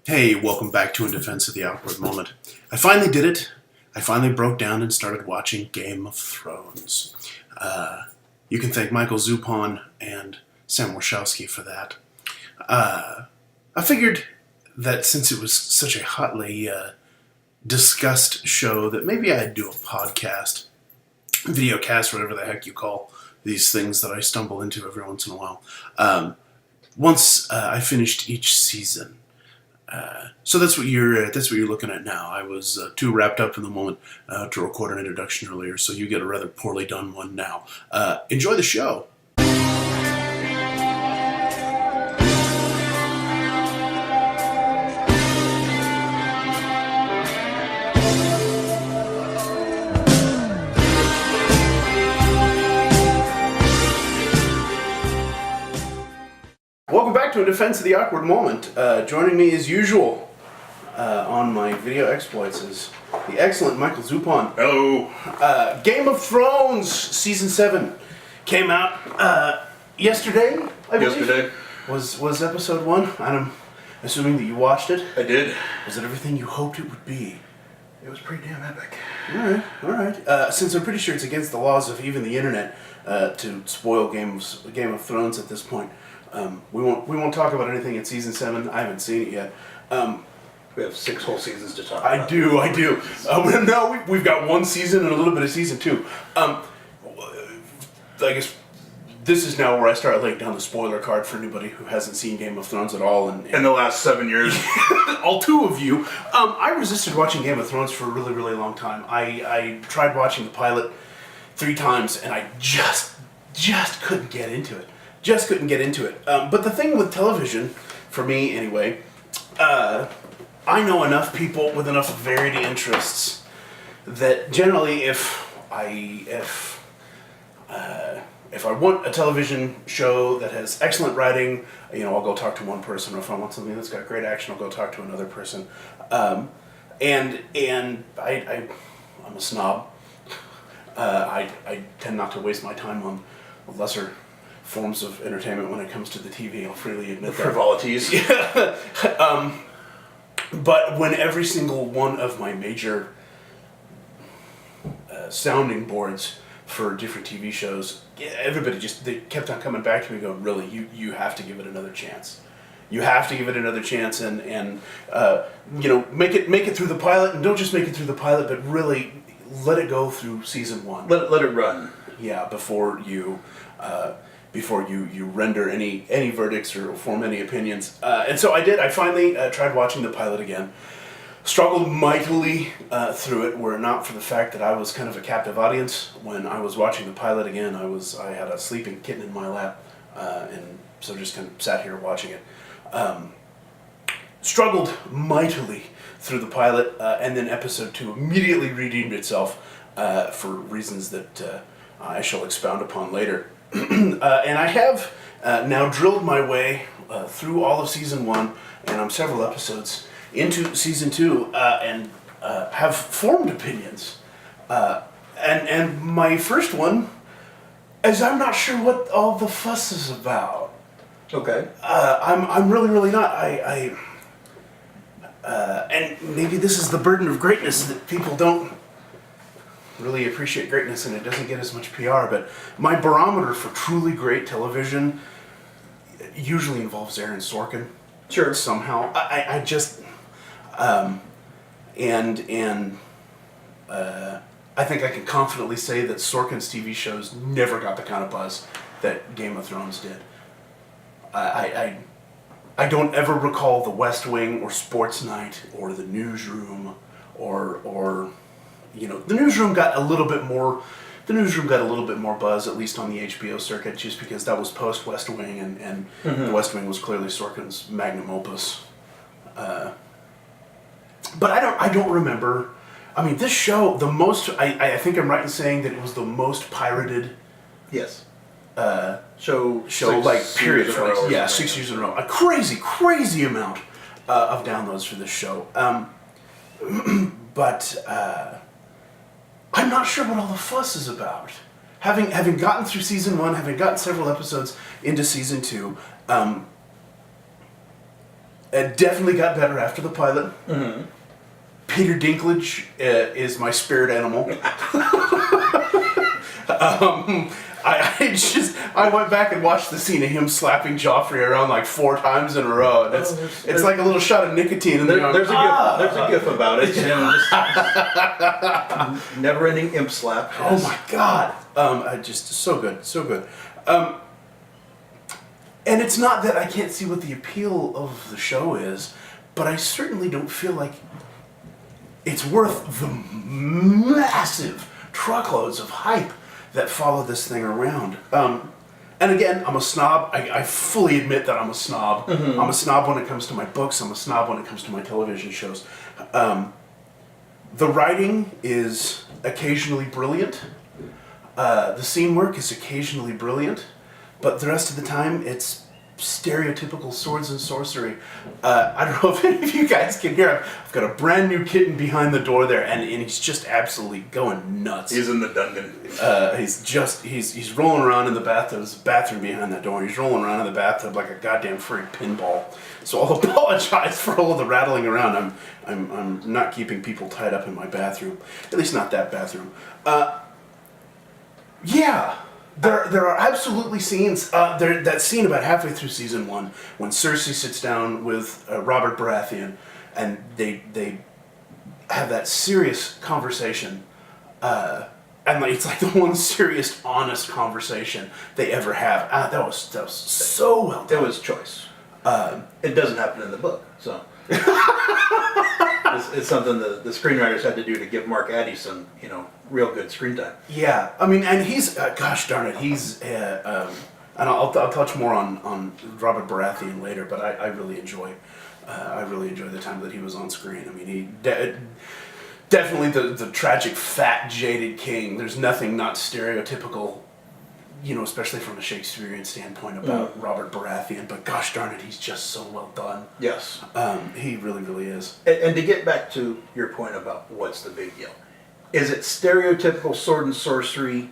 Hey, welcome back to In Defense of the Awkward Moment. I finally did it. I finally broke down and started watching Game of Thrones. You can thank Michael Zupon and Sam Warshawski for that. I figured that since it was such a hotly discussed show that maybe I'd do a podcast, video cast, whatever the heck you call these things that I stumble into every once in a while. Once I finished each season. So that's what you're looking at now. I was too wrapped up in the moment to record an introduction earlier, so you get a rather poorly done one now. Enjoy the show. Welcome back to A Defense of the Awkward Moment. Joining me as usual on my video exploits is the excellent Michael Zupon. Hello. Game of Thrones Season 7 came out yesterday, I believe. Yesterday. Was episode 1. I'm assuming that you watched it. I did. Was it everything you hoped it would be? It was pretty damn epic. Alright. Since I'm pretty sure it's against the laws of even the internet to spoil Game of Thrones at this point, we won't talk about anything in Season 7. I haven't seen it yet. We have 6 whole seasons to talk I about. do. No, we've got one season and a little bit of Season 2. I guess this is now where I start laying down the spoiler card for anybody who hasn't seen Game of Thrones at all. In the last 7 years. all 2 of you. I resisted watching Game of Thrones for a really, really long time. I tried watching the pilot 3 times and I just couldn't get into it. But the thing with television, for me anyway, I know enough people with enough varied interests that generally if I want a television show that has excellent writing, I'll go talk to one person. Or if I want something that's got great action, I'll go talk to another person. And I'm a snob. I tend not to waste my time on lesser forms of entertainment when it comes to the TV. I'll freely admit that. Frivolities. But when every single one of my major sounding boards for different TV shows, everybody they kept on coming back to me going, really, you have to give it another chance. You have to give it another chance and make it through the pilot, and don't just make it through the pilot, but really let it go through Season 1. Let it run. Yeah, before you render any verdicts or form any opinions. And so I did. I finally tried watching the pilot again. Struggled mightily through it, were it not for the fact that I was kind of a captive audience. When I was watching the pilot again, I had a sleeping kitten in my lap, and so just kind of sat here watching it. Struggled mightily through the pilot, and then episode 2 immediately redeemed itself for reasons that I shall expound upon later. And I have now drilled my way through all of Season 1, and I'm several episodes into Season 2, and have formed opinions. And my first one is I'm not sure what all the fuss is about. Okay. I'm really not. And maybe this is the burden of greatness that people don't really appreciate greatness and it doesn't get as much PR, but my barometer for truly great television usually involves Aaron Sorkin. Sure. Somehow. I just... I think I can confidently say that Sorkin's TV shows never got the kind of buzz that Game of Thrones did. I don't ever recall The West Wing or Sports Night or The Newsroom or the Newsroom got a little bit more. The Newsroom got a little bit more buzz, at least on the HBO circuit, just because that was post West Wing, and The West Wing was clearly Sorkin's magnum opus. But I don't remember. I mean, this show, I think I'm right in saying that it was the most pirated. Yes. Show period for 6 years in a row. A crazy amount of downloads for this show. But I'm not sure what all the fuss is about. Having gotten through Season 1, having gotten several episodes into Season 2, It definitely got better after the pilot. Peter Dinklage is my spirit animal. I went back and watched the scene of him slapping Joffrey around like 4 times in a row. And it's like a little shot of nicotine. And There's a gif about it. Just never-ending imp slap. Oh my god! Just so good, so good. And it's not that I can't see what the appeal of the show is, but I certainly don't feel like it's worth the massive truckloads of hype that follow this thing around. And again, I'm a snob. I fully admit that I'm a snob. I'm a snob when it comes to my books. I'm a snob when it comes to my television shows. The writing is occasionally brilliant. The scene work is occasionally brilliant. But the rest of the time, it's stereotypical swords and sorcery. I don't know if any of you guys can hear. I've got a brand new kitten behind the door there, and he's just absolutely going nuts. He's in the dungeon. He's rolling around in the bathtub. There's a bathroom behind that door. He's rolling around in the bathtub like a goddamn furry pinball. So I'll apologize for all of the rattling around. I'm not keeping people tied up in my bathroom. At least not that bathroom. Yeah. There are absolutely scenes. That scene about halfway through season 1 when Cersei sits down with Robert Baratheon, and they have that serious conversation, and it's like the one serious, honest conversation they ever have. That was so well done. It was choice. It doesn't happen in the book, so it's something the screenwriters had to do to give Mark Addy some, real good screen time. Yeah, I mean, and he's gosh darn it, he's and I'll touch more on Robert Baratheon later, but I really enjoy the time that he was on screen. I mean, he definitely the tragic, fat, jaded king. There's nothing not stereotypical, especially from a Shakespearean standpoint about Robert Baratheon. But gosh darn it, he's just so well done. Yes. He really, really is. And to get back to your point about what's the big deal, is it stereotypical sword and sorcery?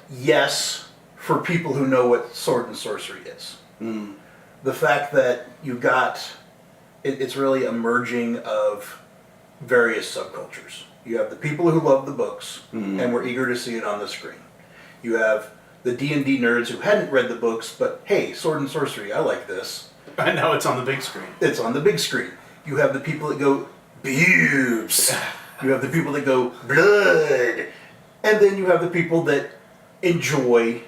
Yes, for people who know what sword and sorcery is. The fact that you got, it's really a merging of various subcultures. You have the people who love the books and were eager to see it on the screen. You have the D&D nerds who hadn't read the books, but hey, sword and sorcery, I like this. And now it's on the big screen. It's on the big screen. You have the people that go, boobs. You have the people that go, blood. And then you have the people that enjoy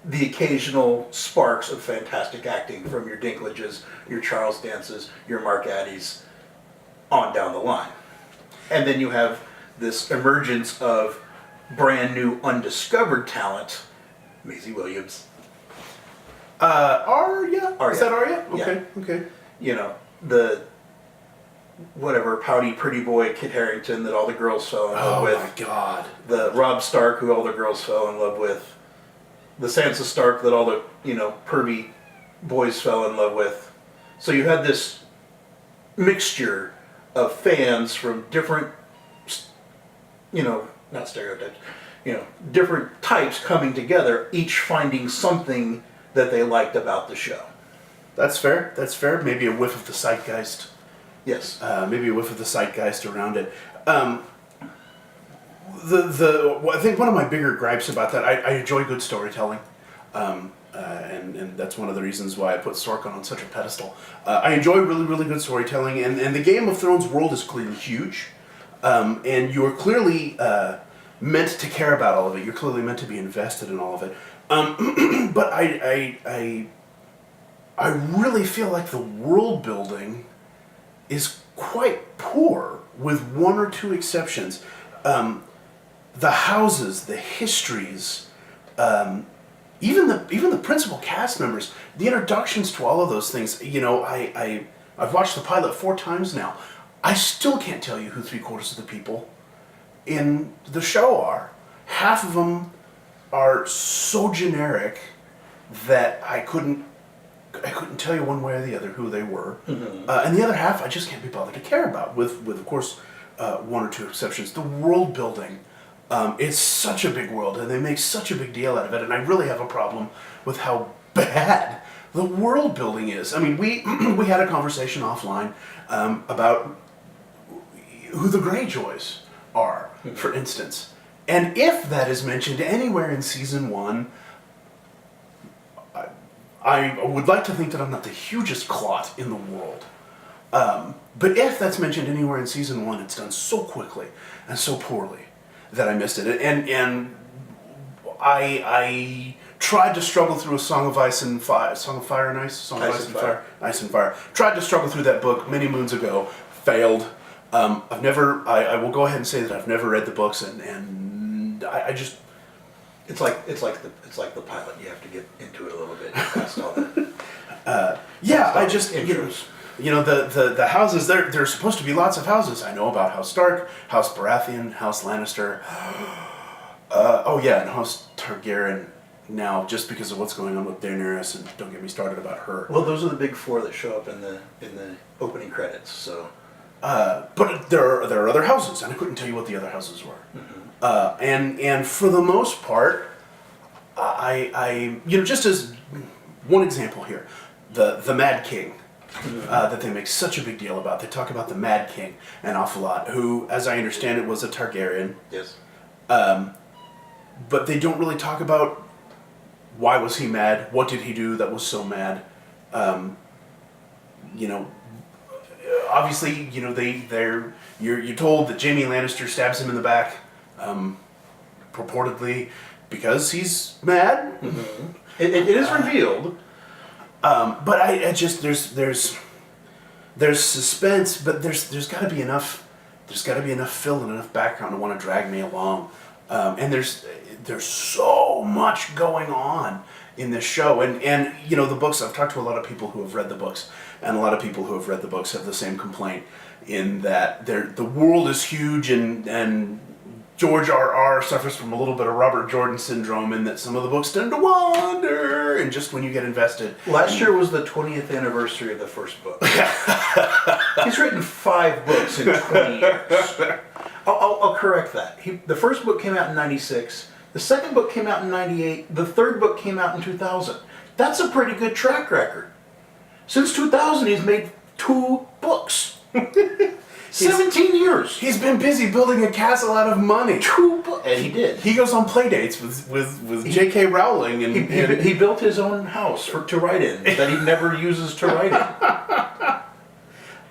the occasional sparks of fantastic acting from your Dinklages, your Charles Dances, your Mark Addies, on down the line. And then you have this emergence of brand new undiscovered talent, Maisie Williams. Arya? Arya. Is that Arya? Okay, Yeah. okay. The whatever pouty pretty boy Kit Harington that all the girls fell in love with. Oh my god. The Robb Stark who all the girls fell in love with. The Sansa Stark that all the, pervy boys fell in love with. So you had this mixture of fans from different, not stereotypes, different types coming together, each finding something that they liked about the show. That's fair. That's fair. Maybe a whiff of the zeitgeist. Yes. Maybe a whiff of the zeitgeist around it. I think one of my bigger gripes about that, I enjoy good storytelling, and that's one of the reasons why I put Sorkin on such a pedestal. I enjoy really, really good storytelling, and the Game of Thrones world is clearly huge, and you're clearly meant to care about all of it. You're clearly meant to be invested in all of it. But I really feel like the world building is quite poor, with one or two exceptions. The houses, the histories, even the principal cast members, the introductions to all of those things. I've watched the pilot 4 times now. I still can't tell you who 3/4 of the people in the show are. Half of them are so generic that I couldn't tell you one way or the other who they were. And the other half I just can't be bothered to care about, with of course one or two exceptions. The world building, it's such a big world and they make such a big deal out of it, and I really have a problem with how bad the world building is. I mean, we we had a conversation offline about who the Greyjoys are, for instance. And if that is mentioned anywhere in season 1, I would like to think that I'm not the hugest clot in the world. But if that's mentioned anywhere in season 1, it's done so quickly and so poorly that I missed it. And I tried to struggle through a Song of Ice and Fire, Song of Fire and Ice, Song of Ice and Fire, Ice and Fire. Tried to struggle through that book many moons ago, failed. I've never. I will go ahead and say that I've never read the books, and I just. It's like the pilot. You have to get into it a little bit. Past all that. Yeah, I just intros. You know the houses. There's supposed to be lots of houses. I know about House Stark, House Baratheon, House Lannister. Oh yeah, and House Targaryen. Now, just because of what's going on with Daenerys, and don't get me started about her. Well, those are the big 4 that show up in the opening credits. So. But there are other houses, and I couldn't tell you what the other houses were. Mm-hmm. And for the most part, I just as one example here, the Mad King, that they make such a big deal about. They talk about the Mad King an awful lot, who, as I understand it, was a Targaryen. Yes. But they don't really talk about why was he mad, what did he do that was so mad. Obviously, you're told that Jaime Lannister stabs him in the back, purportedly because he's mad. Mm-hmm. It is revealed, but I just there's suspense, but there's got to be enough fill and enough background to want to drag me along, and there's so much going on in this show, and the books. I've talked to a lot of people who have read the books, and a lot of people who have read the books have the same complaint, in that the world is huge, and George R.R. suffers from a little bit of Robert Jordan syndrome, in that some of the books tend to wander, and just when you get invested. Last year was the 20th anniversary of the first book. He's written 5 books in 20 years. I'll correct that. The first book came out in 96. The second book came out in 98. The third book came out in 2000. That's a pretty good track record. Since 2000, he's made 2 books. 17 years. He's been busy building a castle out of money. 2 books. And he did. He goes on play dates with J.K. Rowling. And he built his own house to write in that he never uses to write in.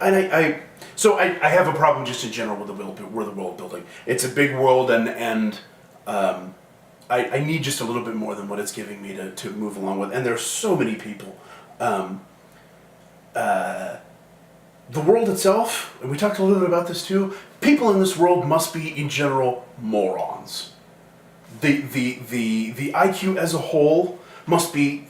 And so I have a problem just in general with the world building. It's a big world, and I need just a little bit more than what it's giving me to move along with. And there's so many people. The world itself, and we talked a little bit about this too, people in this world must be, in general, morons. The IQ as a whole must be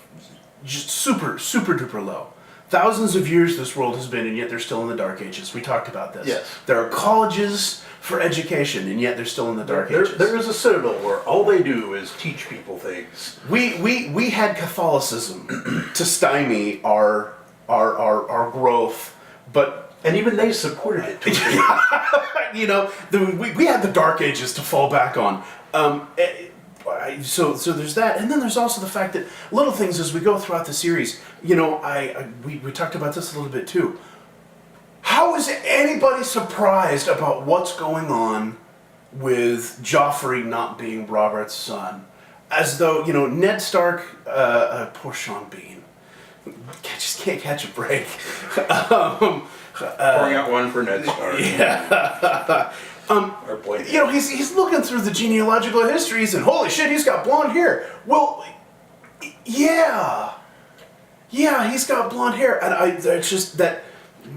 just super, super duper low. Thousands of years this world has been, and yet they're still in the Dark Ages. We talked about this. Yes. There are colleges for education, and yet they're still in the Dark Ages. There is a citadel where all they do is teach people things. We had Catholicism to stymie our growth, And even they supported it too. we had the Dark Ages to fall back on. So there's that, and then there's also the fact that little things as we go throughout the series. We talked about this a little bit too. How is anybody surprised about what's going on with Joffrey not being Robert's son? As though Ned Stark, poor Sean Bean, just can't catch a break. Pouring out one for Ned Stark. Yeah. Our boy. He's looking through the genealogical histories, and holy shit, he's got blonde hair. Well, yeah, he's got blonde hair, and it's just that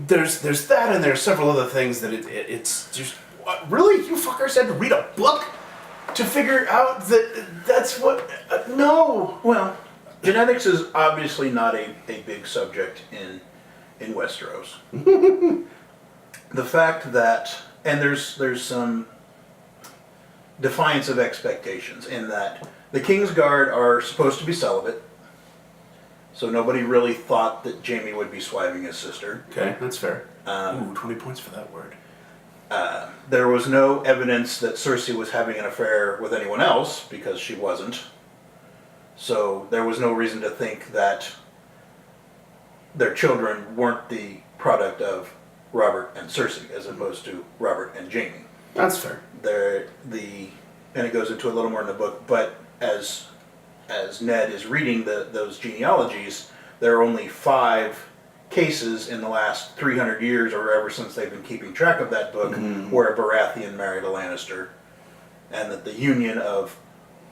there's that, and there's several other things that it's just really, you fuckers had to read a book to figure out that's what no. Well, genetics is obviously not a big subject in Westeros. The fact that, and there's some defiance of expectations in that the Kingsguard are supposed to be celibate, so nobody really thought that Jaime would be swiving his sister. Okay, that's fair. 20 points for that word. There was no evidence that Cersei was having an affair with anyone else, because she wasn't. So there was no reason to think that their children weren't the product of Robert and Cersei, as opposed to Robert and Jaime. That's fair. And it goes into a little more in the book, but as Ned is reading those genealogies, there are only 5 cases in the last 300 years, or ever since they've been keeping track of that book, where a Baratheon married a Lannister, and that the union of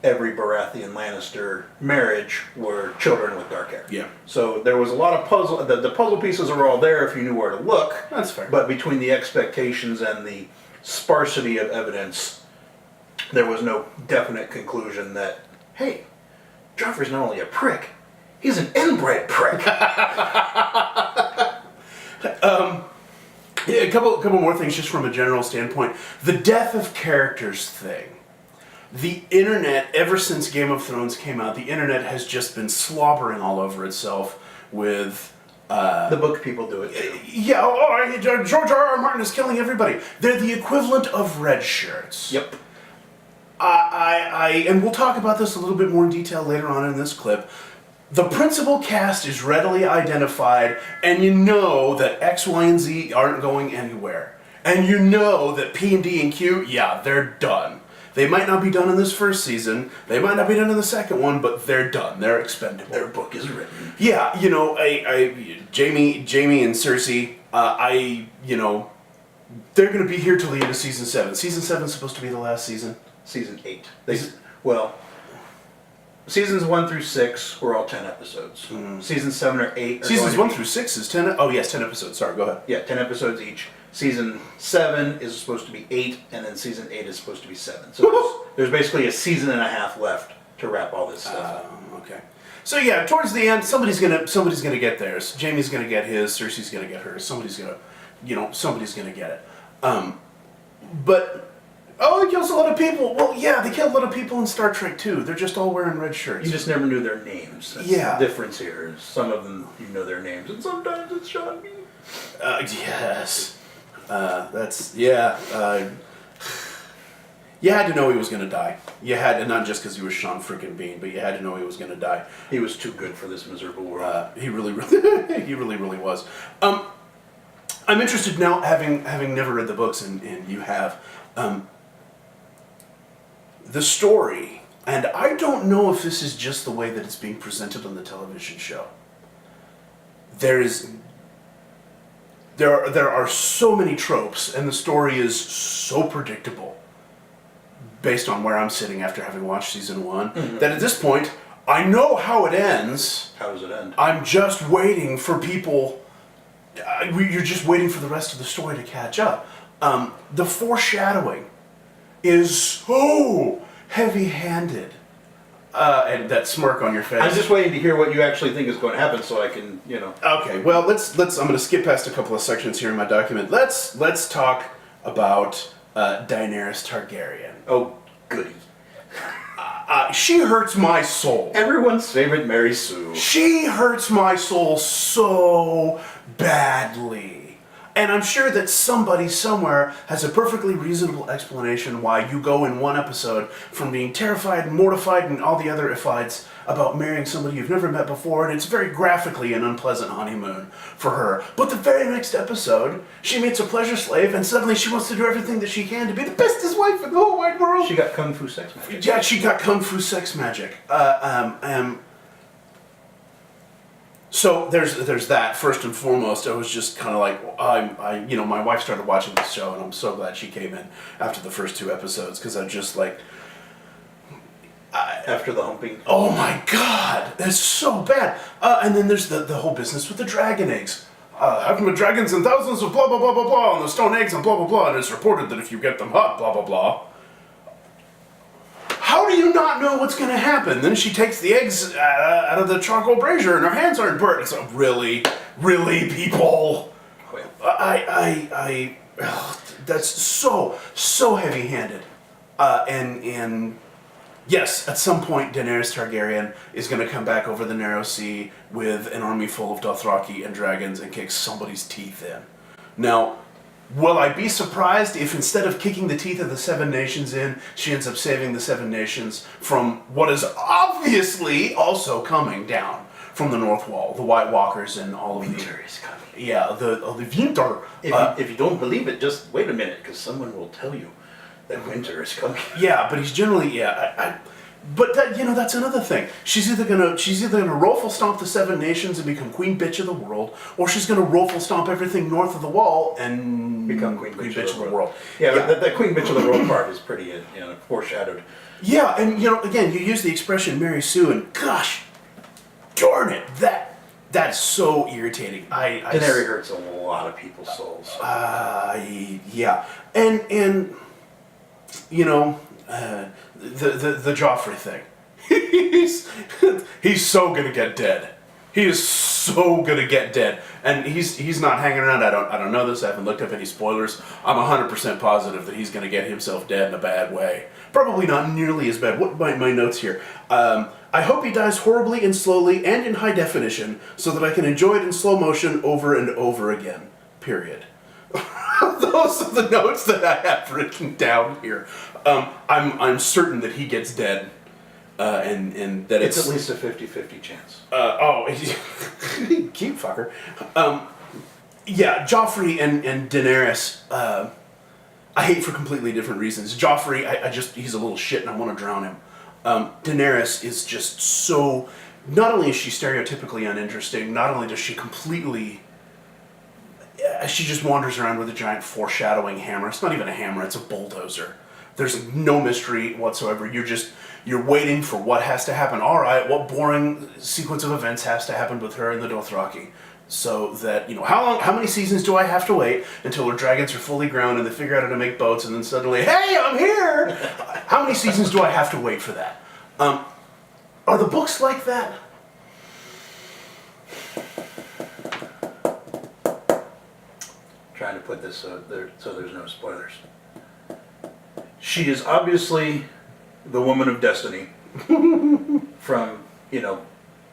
every Baratheon Lannister marriage were children with dark hair. Yeah. So there was a lot of puzzle. The puzzle pieces are all there if you knew where to look. That's fair. But between the expectations and the sparsity of evidence, there was no definite conclusion that, hey, Joffrey's not only a prick, he's an inbred prick. Yeah, a couple more things just from a general standpoint. The death of characters thing. The internet, ever since Game of Thrones came out, the internet has just been slobbering all over itself with... the book people do it too. Yeah, George R.R. Martin is killing everybody. They're the equivalent of red shirts. Yep. And we'll talk about this a little bit more in detail later on in this clip. The principal cast is readily identified, and you know that X, Y, and Z aren't going anywhere. And you know that P and D and Q, yeah, they're done. They might not be done in this first season, they might not be done in the second one, but they're done. They're expendable. Their book is written. Yeah, you know, Jamie and Cersei, they're going to be here till the end of season 7. Season 7's supposed to be the last season. Season 8. Seasons 1 through 6 were all 10 episodes. Season 7 or 8 are Seasons 1 through 6 is 10. Oh yes, 10 episodes. Sorry, go ahead. Yeah, 10 episodes each. Season 7 is supposed to be 8, and then season 8 is supposed to be 7. So there's basically a season and a half left to wrap all this stuff up. Okay. So yeah, towards the end, somebody's gonna get theirs. Jamie's gonna get his. Cersei's gonna get hers. Somebody's gonna get it. But he kills a lot of people. Well, yeah, they killed a lot of people in Star Trek too. They're just all wearing red shirts. You just never knew their names. That's the difference here. Some of them you know their names, and sometimes it's Sean Bean. Yes. You had to know he was going to die. You had to, not just because he was Sean freaking Bean, but you had to know he was going to die. He was too good for this miserable world. He really was. I'm interested now, having never read the books, and you have, the story, and I don't know if this is just the way that it's being presented on the television show. There are so many tropes, and the story is so predictable, based on where I'm sitting after having watched season 1, that at this point, I know how it ends. How does it end? I'm just waiting for people... you're just waiting for the rest of the story to catch up. The foreshadowing is so heavy-handed. And that smirk on your face. I'm just waiting to hear what you actually think is going to happen, so I can, Okay, well, let's. I'm going to skip past a couple of sections here in my document. Let's talk about Daenerys Targaryen. Oh, goody. She hurts my soul. Everyone's favorite Mary Sue. She hurts my soul so badly. And I'm sure that somebody somewhere has a perfectly reasonable explanation why you go in one episode from being terrified and mortified and all the other ifides about marrying somebody you've never met before, and it's very graphically an unpleasant honeymoon for her. But the very next episode, she meets a pleasure slave, and suddenly she wants to do everything that she can to be the bestest wife in the whole wide world. She got kung fu sex magic. Yeah, she got kung fu sex magic. So there's that. First and foremost, I was just kind of like, my wife started watching this show, and I'm so glad she came in after the first 2 episodes, because I just like... After the humping. Oh my God, that's so bad. And then there's the whole business with the dragon eggs. Having the dragons and thousands of blah, blah, blah, blah, blah, and the stone eggs and blah, blah, blah, and it's reported that if you get them hot, blah, blah, blah. How do you not know what's going to happen? Then she takes the eggs out of the charcoal brazier and her hands aren't burnt. It's like, really, people? That's so heavy-handed. And yes, at some point Daenerys Targaryen is going to come back over the Narrow Sea with an army full of Dothraki and dragons and kick somebody's teeth in. Now, will I be surprised if instead of kicking the teeth of the 7 nations in, she ends up saving the 7 nations from what is obviously also coming down from the North Wall, the White Walkers and all of Winter is coming. Yeah, the winter. If you don't believe it, just wait a minute, because someone will tell you that winter is coming. Yeah, but he's generally but that, that's another thing. She's either gonna rofle stomp the Seven Nations and become Queen Bitch of the world, or she's gonna rofle stomp everything north of the Wall and Become Queen Bitch of the world. Yeah, but that Queen Bitch of the world part is pretty foreshadowed. Yeah, and again, you use the expression Mary Sue, and gosh, darn it, that's so irritating. Daenerys hurts a lot of people's souls. Yeah, and the Joffrey thing. he's so gonna get dead. He is so gonna get dead, and he's not hanging around. I don't know this. I haven't looked up any spoilers. I'm 100% positive that he's gonna get himself dead in a bad way. Probably not nearly as bad. What my notes here? I hope he dies horribly and slowly and in high definition, so that I can enjoy it in slow motion over and over again. Period. Those are the notes that I have written down here. I'm certain that he gets dead, and that It's at least a 50-50 chance. Cute fucker. Yeah, Joffrey and Daenerys. I hate for completely different reasons. Joffrey, he's a little shit, and I want to drown him. Daenerys is just so. Not only is she stereotypically uninteresting, not only does she completely. She just wanders around with a giant foreshadowing hammer. It's not even a hammer, it's a bulldozer. There's no mystery whatsoever. You're waiting for what has to happen. All right, what boring sequence of events has to happen with her and the Dothraki? So that, how many seasons do I have to wait until her dragons are fully grown and they figure out how to make boats and then suddenly, hey, I'm here! How many seasons do I have to wait for that? Are the books like that? Trying to put this so there's no spoilers. She is obviously the woman of destiny from,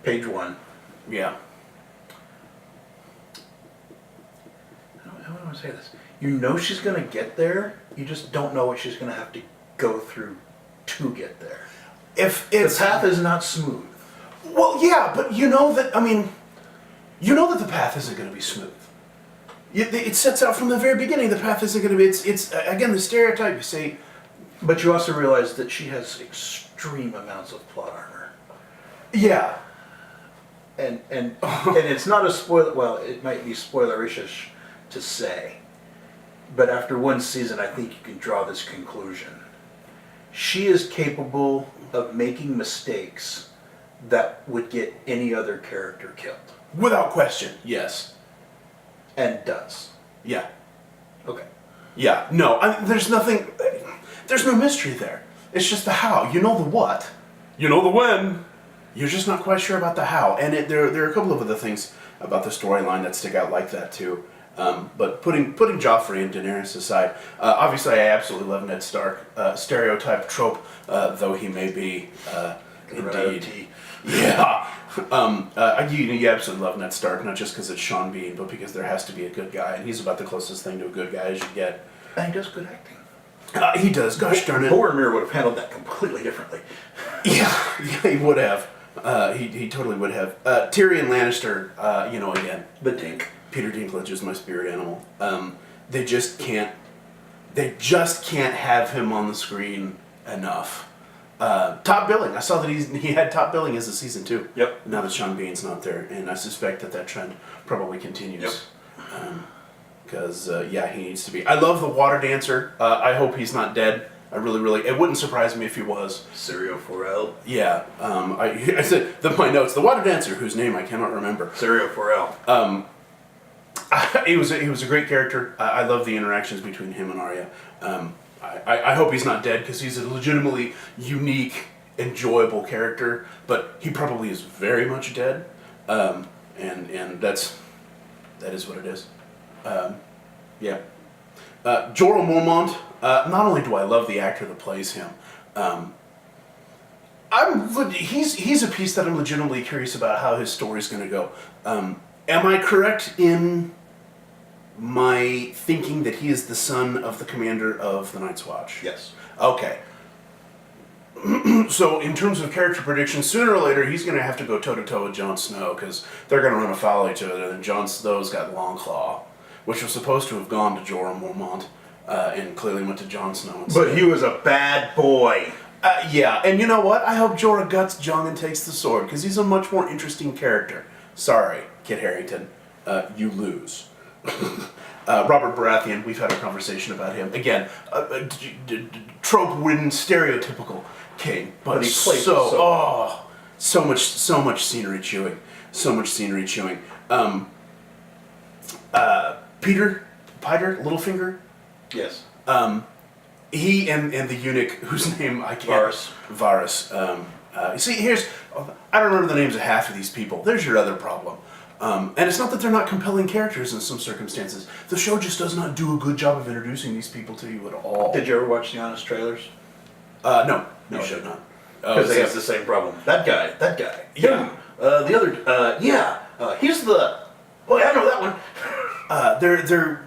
page 1. Yeah. How do I want to say this? You know she's going to get there, you just don't know what she's going to have to go through to get there. If it's... The path is not smooth. Well, yeah, but you know that the path isn't going to be smooth. It sets out from the very beginning. The path isn't going to be. It's again the stereotype. You say, but you also realize that she has extreme amounts of plot armor. Yeah, and it's not a spoiler. Well, it might be spoilerish to say, but after one season, I think you can draw this conclusion. She is capable of making mistakes that would get any other character killed. Without question, yes. And does. Yeah. Okay. Yeah. No, there's nothing. There's no mystery there. It's just the how. You know the what. You know the when. You're just not quite sure about the how. And there are a couple of other things about the storyline that stick out like that too. But putting Joffrey and Daenerys aside, obviously I absolutely love Ned Stark. Stereotype trope, though he may be, indeed. Yeah. You absolutely love Ned Stark, not just because it's Sean Bean, but because there has to be a good guy, and he's about the closest thing to a good guy as you get. And he does good acting. He does, gosh darn it. Boromir would have handled that completely differently. Yeah, he would have. He totally would have. Tyrion Lannister, again. The Dink. Peter Dinklage is my spirit animal. They just can't have him on the screen enough. Top billing. I saw that he had top billing as a season 2. Yep. Now that Sean Bean's not there, and I suspect that trend probably continues. Yep. Because he needs to be. I love the water dancer. I hope he's not dead. I really. It wouldn't surprise me if he was. Syrio Forel. Yeah. I said my notes. The water dancer, whose name I cannot remember. Syrio Forel. He was a great character. I love the interactions between him and Arya. I hope he's not dead because he's a legitimately unique, enjoyable character. But he probably is very much dead, and that is what it is. Yeah. Jorah Mormont. Not only do I love the actor that plays him, he's a piece that I'm legitimately curious about how his story's going to go. Am I correct in my thinking that he is the son of the commander of the Night's Watch? Yes. Okay. So in terms of character predictions, sooner or later he's going to have to go toe-to-toe with Jon Snow, because they're going to run afoul of each other, and Jon Snow's got Longclaw, which was supposed to have gone to Jorah Mormont, and clearly went to Jon Snow instead. But he was a bad boy. Yeah, and you know what? I hope Jorah guts Jon and takes the sword, because he's a much more interesting character. Sorry, Kit Harington. You lose. Robert Baratheon, we've had a conversation about him. Again, trope-ridden, stereotypical king. But he played so much scenery chewing. So much scenery chewing. Peter Littlefinger? Yes. He and the eunuch, whose name I can't... Varys. See, I don't remember the names of half of these people. There's your other problem. And it's not that they're not compelling characters in some circumstances. The show just does not do a good job of introducing these people to you at all. Did you ever watch the Honest trailers? No, you should not. Because they have the same problem. That guy. Yeah. The other, he's the... Oh, yeah, I know that one.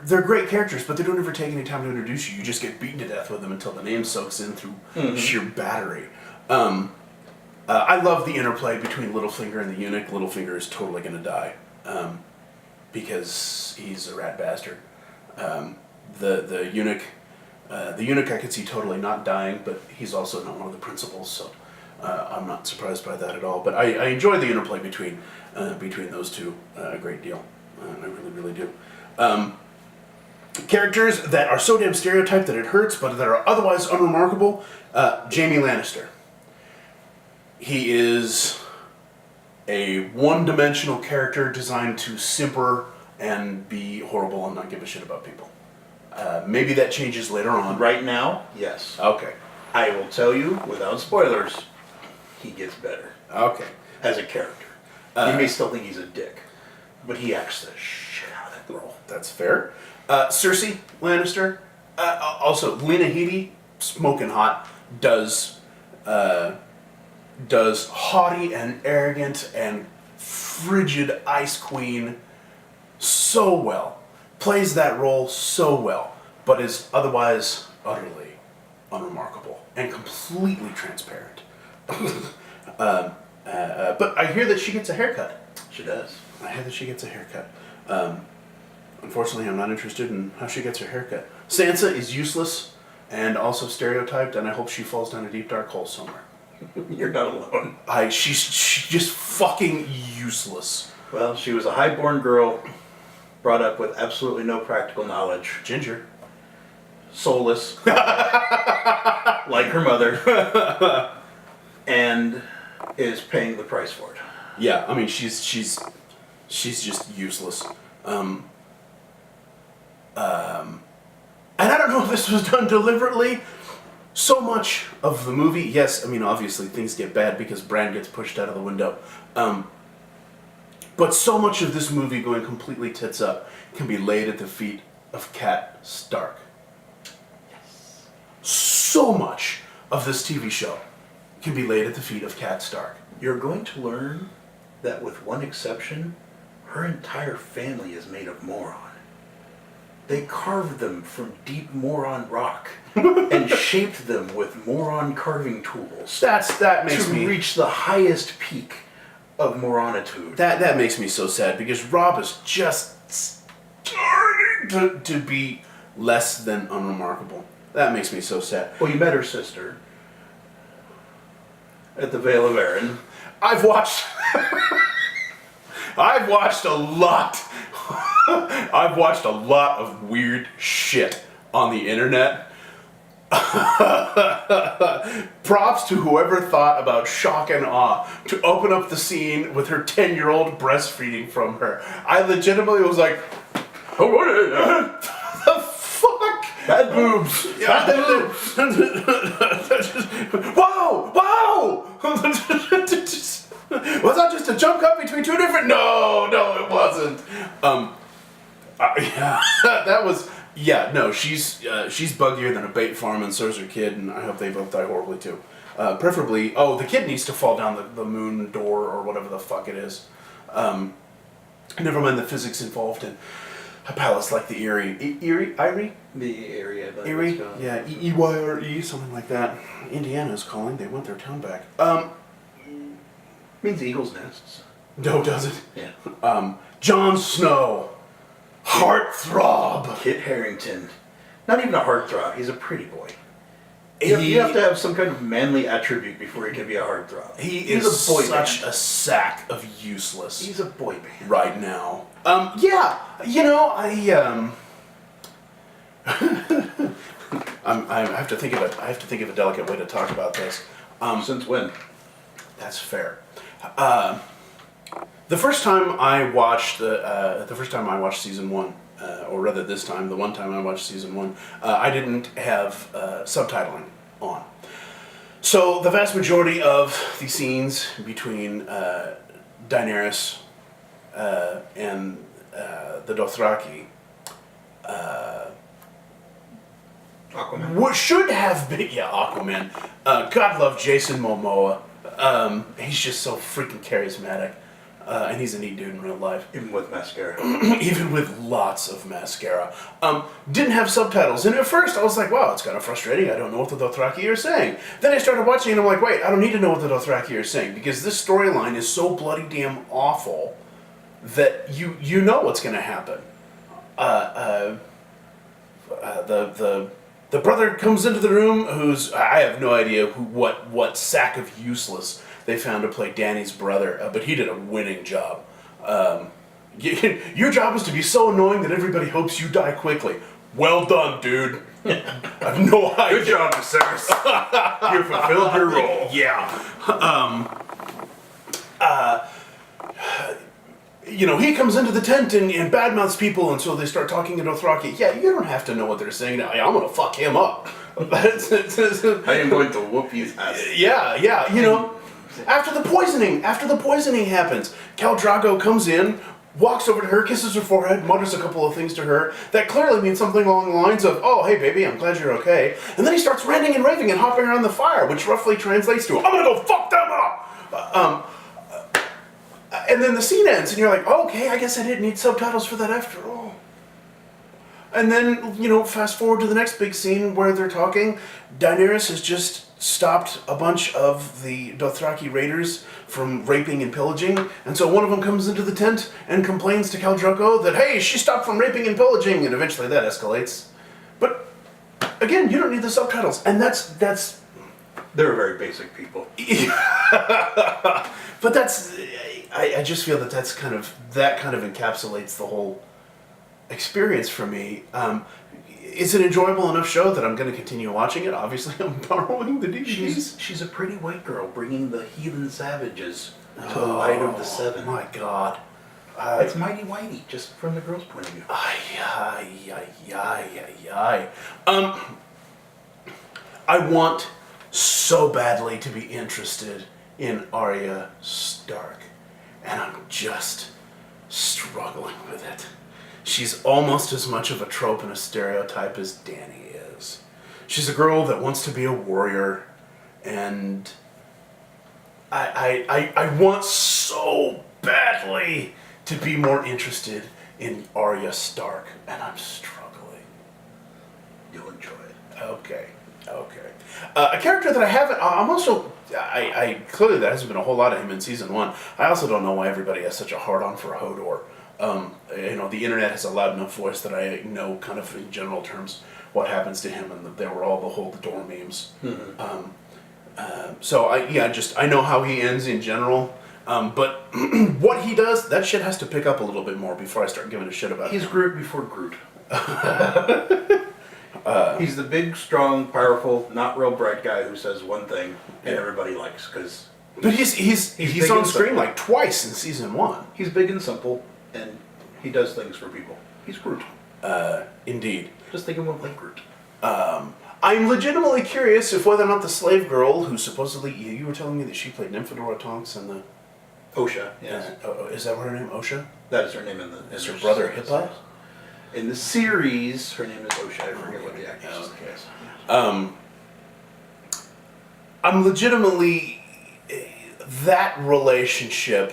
They're great characters, but they don't ever take any time to introduce you. You just get beaten to death with them until the name soaks in through sheer battery. I love the interplay between Littlefinger and the eunuch. Littlefinger is totally going to die because he's a rat bastard. The eunuch I could see totally not dying, but he's also not one of the principals, so I'm not surprised by that at all. But I enjoy the interplay between those two a great deal. I really, really do. Characters that are so damn stereotyped that it hurts, but that are otherwise unremarkable. Jaime Lannister. He is a one-dimensional character designed to simper and be horrible and not give a shit about people. Maybe that changes later on. Right now, yes. Okay. I will tell you, without spoilers, he gets better. Okay. As a character. You may still think he's a dick, but he acts the shit out of that role. That's fair. Cersei Lannister. Also, Lena Headey, smoking hot, does haughty and arrogant and frigid Ice Queen so well. Plays that role so well, but is otherwise utterly unremarkable and completely transparent. But I hear that she gets a haircut. She does. I hear that she gets a haircut. Unfortunately, I'm not interested in how she gets her haircut. Sansa is useless and also stereotyped, and I hope she falls down a deep dark hole somewhere. You're not alone. She's just fucking useless. Well, she was a highborn girl, brought up with absolutely no practical knowledge. Ginger. Soulless. Like her mother. And is paying the price for it. Yeah, I mean, she's just useless. And I don't know if this was done deliberately. So much of the movie, yes, I mean, obviously things get bad because Bran gets pushed out of the window. But so much of this movie going completely tits up can be laid at the feet of Cat Stark. Yes. So much of this TV show can be laid at the feet of Cat Stark. You're going to learn that with one exception, her entire family is made of moron. They carved them from deep moron rock and shaped them with moron carving tools. That makes me... to reach the highest peak of moronitude. That makes me so sad, because Rob is just starting to be less than unremarkable. That makes me so sad. Well, you met her sister at the Vale of Arryn. I've watched a lot. I've watched a lot of weird shit on the internet. Props to whoever thought about shock and awe to open up the scene with her 10-year-old breastfeeding from her. I legitimately was like, oh, what the fuck? Bad boobs. Bad boobs. Whoa! Was that just a jump cut between two different? No, it wasn't. Yeah, that was. Yeah, no, she's buggier than a bait farm, and so's her kid, and I hope they both die horribly too. Preferably, the kid needs to fall down the moon door or whatever the fuck it is. Never mind the physics involved in A palace like the Erie. Erie? The area. That Erie? it's got. Yeah, Eyre, something like that. Indiana's calling. They want their town back. Means eagle's nests. No, does it? Yeah. Jon Snow. Heartthrob. Kit Harington. Not even a heartthrob. He's a pretty boy. He, You have to have some kind of manly attribute before he can be a heartthrob. He's a boy such band. a sack of useless He's a boy band. right now. Yeah, you know, I have to think of it. I have to think of a delicate way to talk about this. Since when? That's fair. The first time I watched season one, or rather this time, the one time I watched season one, I didn't have subtitling on. So the vast majority of the scenes between Daenerys and the Dothraki Aquaman. should have been, Aquaman. God love Jason Momoa. He's just so freaking charismatic. And he's a neat dude in real life. Even with mascara. Even with lots of mascara. Didn't have subtitles. And at first I was like, wow, it's kind of frustrating. I don't know what the Dothraki are saying. Then I started watching and I'm like, wait, I don't need to know what the Dothraki are saying because this storyline is so bloody damn awful that you know what's going to happen. The brother comes into the room who's, I have no idea what sack of useless they found to play Danny's brother, but he did a winning job. Your job is to be so annoying that everybody hopes you die quickly. Well done, dude. I have no idea. Good job, Viserys. You fulfilled your role. Yeah. He comes into the tent and badmouths people, and so they start talking in Dothraki. Yeah, you don't have to know what they're saying. I'm gonna fuck him up. I am going to whoop his ass. Yeah. After the poisoning happens, Khal Drogo comes in, walks over to her, kisses her forehead, mutters a couple of things to her that clearly means something along the lines of, oh, hey, baby, I'm glad you're okay. And then he starts ranting and raving and hopping around the fire, which roughly translates to, I'm gonna go fuck them up! And then the scene ends, and you're like, oh, okay, I guess I didn't need subtitles for that after all. And then, fast forward to the next big scene where they're talking. Daenerys has just stopped a bunch of the Dothraki raiders from raping and pillaging, and so one of them comes into the tent and complains to Khal Drogo that, hey, she stopped from raping and pillaging, and eventually that escalates. But, again, you don't need the subtitles, and that's... They're very basic people. But that's... I just feel that that kind of encapsulates the whole experience for me. It's an enjoyable enough show that I'm going to continue watching it. Obviously, I'm borrowing the DVDs. She's a pretty white girl bringing the heathen savages to the light of the seven. My God. It's mighty whitey, just from the girl's point of view. I want so badly to be interested in Arya Stark, and I'm just struggling with it. She's almost as much of a trope and a stereotype as Dany is. She's a girl that wants to be a warrior, and I want so badly to be more interested in Arya Stark, and I'm struggling. You'll enjoy it. Okay. A character that I haven't, I'm also, I clearly there hasn't been a whole lot of him in season one. I also don't know why everybody has such a hard-on for Hodor. The internet has a loud enough voice that I know kind of in general terms what happens to him, and that there were all the hold the door memes. Mm-hmm. I know how he ends in general, but what he does, that shit has to pick up a little bit more before I start giving a shit about He's him. Groot before Groot. He's the big, strong, powerful, not real bright guy who says one thing and everybody likes, because... But he's big on and screen simple. like twice in season one. He's big and simple, and he does things for people. He's Groot. Indeed. Just think of him like Groot. I'm legitimately curious if whether or not the slave girl, who supposedly, you were telling me that she played Nymphadora Tonks in the... Osha, yes. Is that her name, Osha? That is her name in the... Is her brother Hippo? In the series, her name is Osha. I forget what the actress is. I'm legitimately... That relationship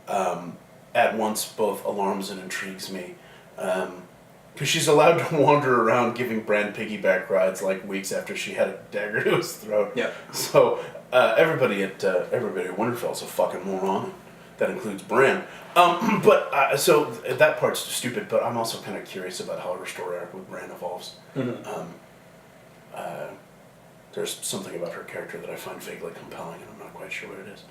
at once both alarms and intrigues me. Because she's allowed to wander around giving Bran piggyback rides like weeks after she had a dagger to his throat. Yeah. So everybody at Winterfell's a fucking moron. That includes Bran. So that part's stupid. But I'm also kind of curious about how her story arc with Bran evolves. Mm-hmm. There's something about her character that I find vaguely compelling, and I'm not quite sure what it is.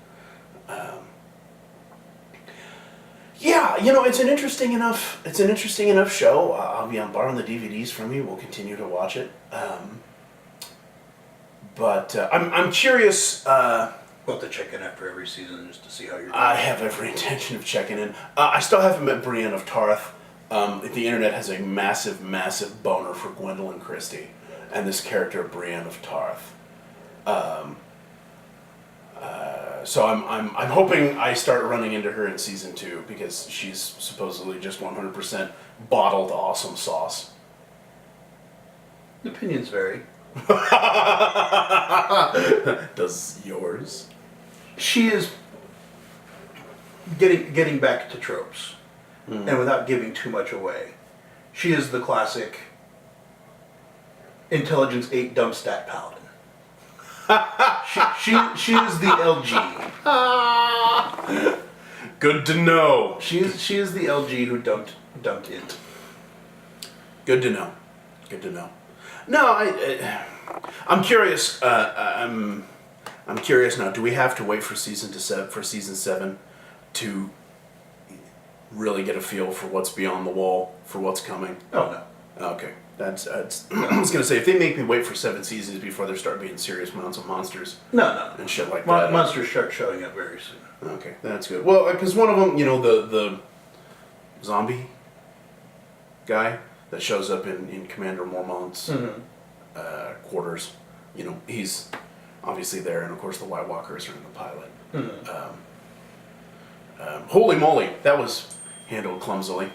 Yeah, it's an interesting enough show. I'm borrowing the DVDs from you. We'll continue to watch it. But I'm curious. We'll have to check in after every season just to see how you're doing. I have every intention of checking in. I still haven't met Brienne of Tarth. The internet has a massive, massive boner for Gwendolyn Christie and this character Brienne of Tarth. So I'm hoping I start running into her in season 2 because she's supposedly just 100% bottled awesome sauce. Opinions vary. Does yours? She is getting back to tropes, and without giving too much away, she is the classic Intelligence 8 dump stack paladin. she is the LG. Good to know. She is the LG who dumped in. Good to know. Good to know. No, I'm curious. I'm curious now. Do we have to wait for season 7 to really get a feel for what's beyond the wall, for what's coming? Oh no. Okay, that's I was gonna say, if they make me wait for 7 seasons before there start being serious amounts of monsters, No. and shit like that. Monsters start showing up very soon. Okay, that's good. Well, because one of them, the zombie guy that shows up in Commander Mormont's quarters, he's obviously there, and of course the White Walkers are in the pilot. Holy moly, that was handled clumsily.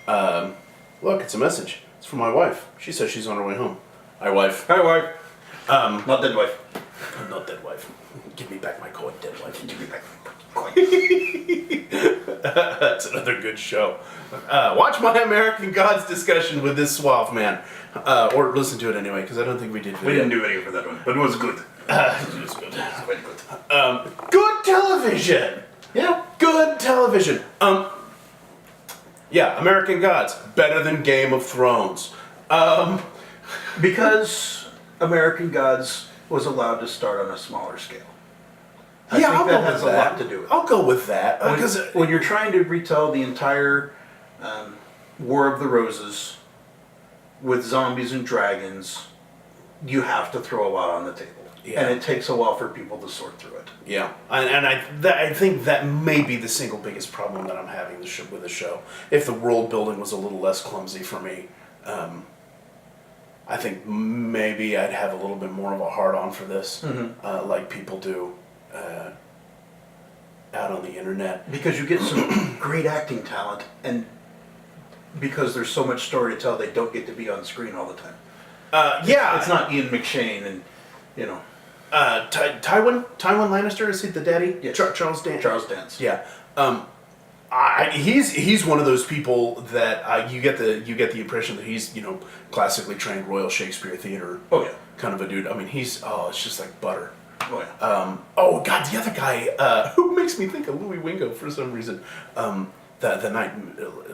Look, it's a message. It's from my wife. She says she's on her way home. Hi, wife. Hi, wife. Not dead wife. I'm not dead wife. Give me back my coin, dead wife. Give me back my coin. That's another good show. Watch my American Gods discussion with this suave man. Or listen to it anyway, because I don't think we did video. We didn't do video for that one, but it was good. It was good. Very good. Good television! Yeah. Good television. Yeah, American Gods. Better than Game of Thrones. Because American Gods was allowed to start on a smaller scale. I Yeah, think I'll that go has with a that. lot to do with it. I'll go with that. When, Because when you're trying to retell the entire War of the Roses with zombies and dragons, you have to throw a lot on the table. Yeah. And it takes a while for people to sort through it. yeah, and I think that may be the single biggest problem that I'm having with the show. If the world building was a little less clumsy for me, I think maybe I'd have a little bit more of a hard-on for this, like people do out on the internet. Because you get some great acting talent, and because there's so much story to tell, they don't get to be on screen all the time. Yeah, It's not Ian McShane and, Tywin Lannister, is he the daddy? Yes. Charles Dance. Charles Dance. Yeah. He's one of those people that you get the impression that he's classically trained Royal Shakespeare Theater. Oh, yeah. Kind of a dude. I mean, it's just like butter. Oh, yeah. Oh God, the other guy who makes me think of Louis Wingo for some reason. The knight,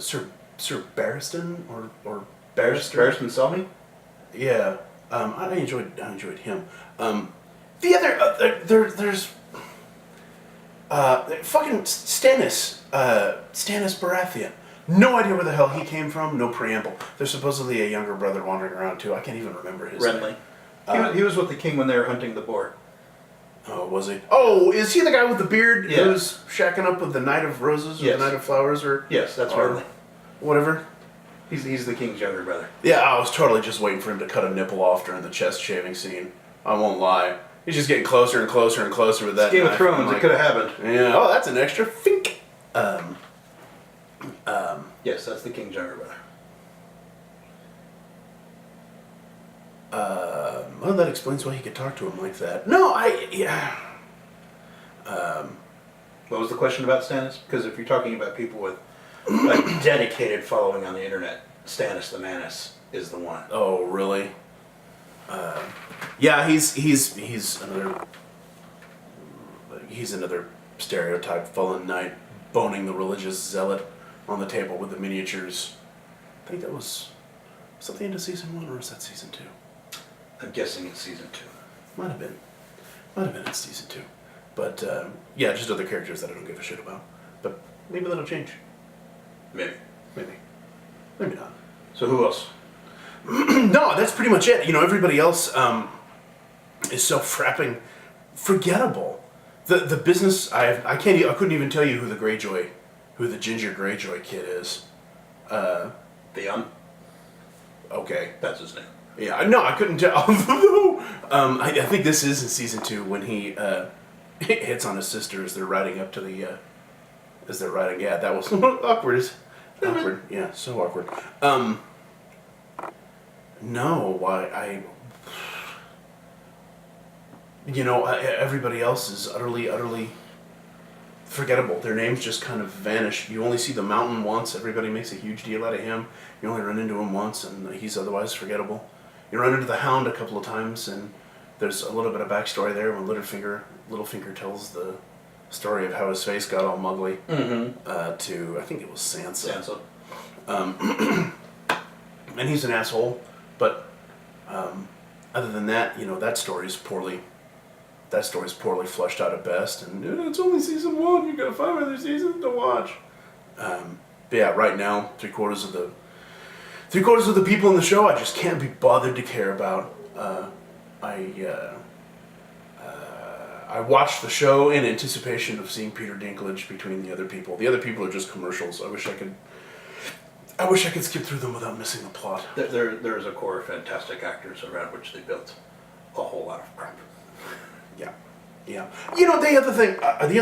Sir Barristan or Barrister. Barristan Selmy? Yeah. I enjoyed him. The other there's fucking Stannis Baratheon. No idea where the hell he came from. No preamble. There's supposedly a younger brother wandering around too. I can't even remember his Renly. name. He was with the king when they were hunting the boar. Oh, was he? Oh, is he the guy with the beard Yeah. who's shacking up with the Knight of Roses or Yes. the Knight of Flowers or Yes, that's or Renly. whatever? He's the king's younger brother. Yeah, I was totally just waiting for him to cut a nipple off during the chest shaving scene. I won't lie. He's just getting closer and closer and closer with that Game of knife. Thrones, I'm it like, could have happened. yeah. Oh, that's an extra fink. Yes, that's the king's younger brother. Well, that explains why he could talk to him like that. No, yeah. What was the question about Stannis? Because if you're talking about people with a dedicated following on the internet. Stannis the Manus is the one. Oh, really? Yeah, he's another stereotype fallen knight boning the religious zealot on the table with the miniatures. I think that was the end of season 1, or was that season 2? I'm guessing it's season 2. Might have been in season 2. But yeah, just other characters that I don't give a shit about. But maybe that'll change. Maybe. Maybe not. So who else? No, that's pretty much it. Everybody else is so frapping forgettable. The business I couldn't even tell you who the Ginger Greyjoy kid is. Theon? Okay. That's his name. Yeah, no, I couldn't tell. I think this is in season 2 when he hits on his sister as they're riding up to the yeah, that was awkward. Awkward. Yeah, so awkward. No, everybody else is utterly forgettable. Their names just kind of vanish. You only see the Mountain once. Everybody makes a huge deal out of him. You only run into him once, and he's otherwise forgettable. You run into the Hound a couple of times, and there's a little bit of backstory there when Littlefinger tells the story of how his face got all muggly to, I think it was Sansa. And he's an asshole, but other than that, that story's poorly fleshed out at best, and it's only season 1. You got 5 other seasons to watch. But yeah, right now, three quarters of the people in the show I just can't be bothered to care about. I watched the show in anticipation of seeing Peter Dinklage between the other people. The other people are just commercials. I wish I could skip through them without missing the plot. There's a core of fantastic actors around which they built a whole lot of crap. Yeah. The other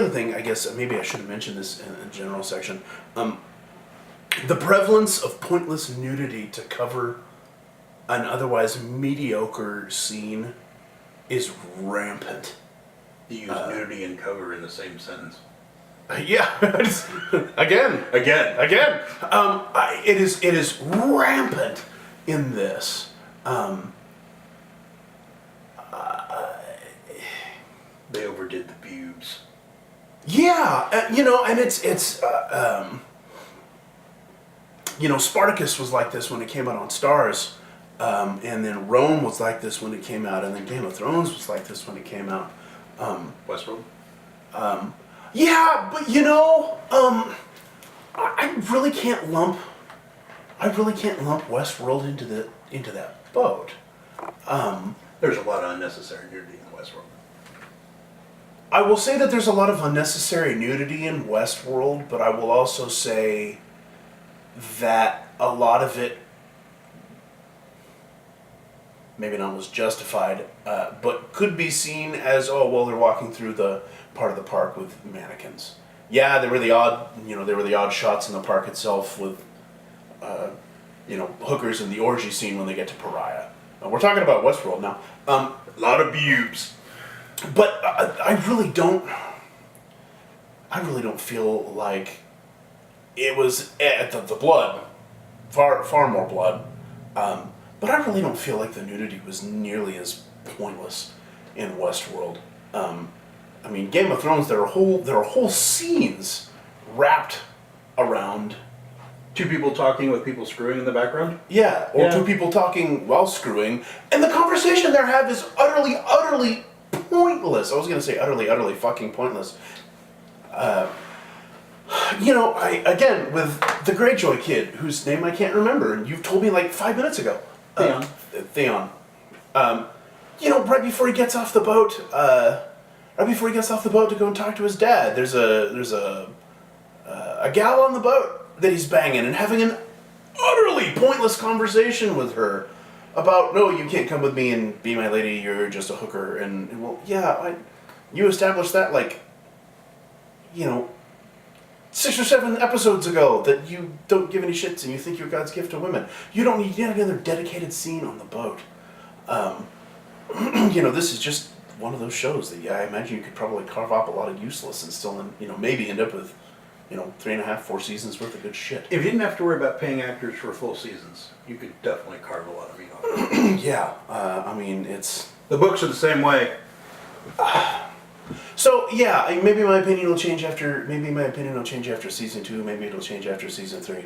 thing, I guess maybe I should have mentioned this in the general section. The prevalence of pointless nudity to cover an otherwise mediocre scene is rampant. You use nudity and cover in the same sentence. Yeah. Again. It is rampant in this. They overdid the pubes. Yeah, and it's Spartacus was like this when it came out on Starz, and then Rome was like this when it came out, and then Game of Thrones was like this when it came out. Westworld? Yeah, but I really can't lump Westworld into that boat. There's a lot of unnecessary nudity in Westworld. I will say that there's a lot of unnecessary nudity in Westworld, but I will also say that a lot of it maybe not was justified, but could be seen as, they're walking through the part of the park with mannequins. Yeah, there were the odd shots in the park itself with, hookers in the orgy scene when they get to Pariah. We're talking about Westworld now. A lot of boobs. But I really don't feel like it was the blood, far more blood. But I really don't feel like the nudity was nearly as pointless in Westworld. Game of Thrones, there are whole scenes wrapped around Two people talking with people screwing in the background? two people talking while screwing, and the conversation they're having is utterly pointless. I was going to say utterly fucking pointless. Again, with the Greyjoy kid, whose name I can't remember, and you've told me like 5 minutes ago. Theon. Right before he gets off the boat, to go and talk to his dad, there's a gal on the boat that he's banging and having an utterly pointless conversation with her about, no, you can't come with me and be my lady, you're just a hooker. And well, yeah, you established that 6 or 7 episodes ago, that you don't give any shits and you think you're God's gift to women. You don't need yet another dedicated scene on the boat. This is just one of those shows that I imagine you could probably carve up a lot of useless and still, maybe end up with 3.5, 4 seasons worth of good shit. If you didn't have to worry about paying actors for full seasons, you could definitely carve a lot of meat off it. Yeah, I mean, it's... The books are the same way. So, yeah, maybe my opinion will change after season 2, maybe it'll change after season 3.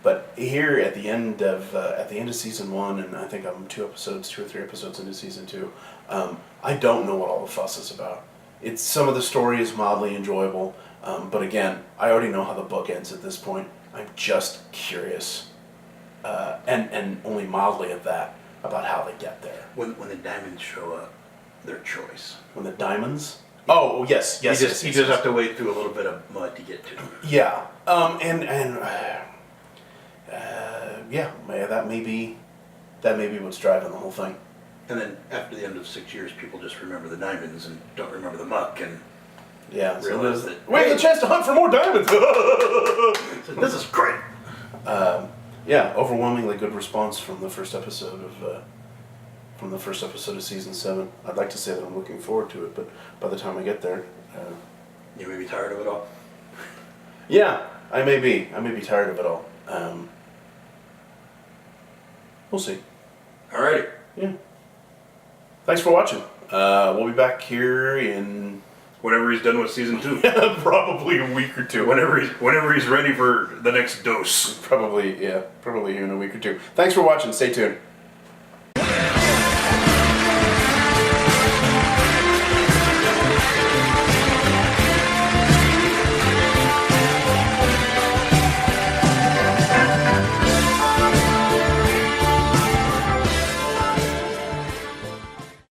But here at the end of season 1, and I think I'm 2 or 3 episodes into season 2, I don't know what all the fuss is about. Some of the story is mildly enjoyable, but again, I already know how the book ends at this point. I'm just curious, and only mildly of that, about how they get there. When the diamonds show up, their choice. When the diamonds? Oh, yes. You just have to wade through a little bit of mud to get to them. Yeah, yeah, that may be what's driving the whole thing. And then after the end of 6 years, people just remember the diamonds and don't remember the muck, and Yeah, realize that we have the chance to hunt for more diamonds. so this is great. Yeah, overwhelmingly good response from the first episode of season 7. I'd like to say that I'm looking forward to it, but by the time I get there, You may be tired of it all. yeah, I may be tired of it all. We'll see. Alrighty. Yeah. Thanks for watching. We'll be back here in Whenever he's done with season 2. probably a week or two. Whenever he's ready for the next dose. Probably here in a week or two. Thanks for watching. Stay tuned.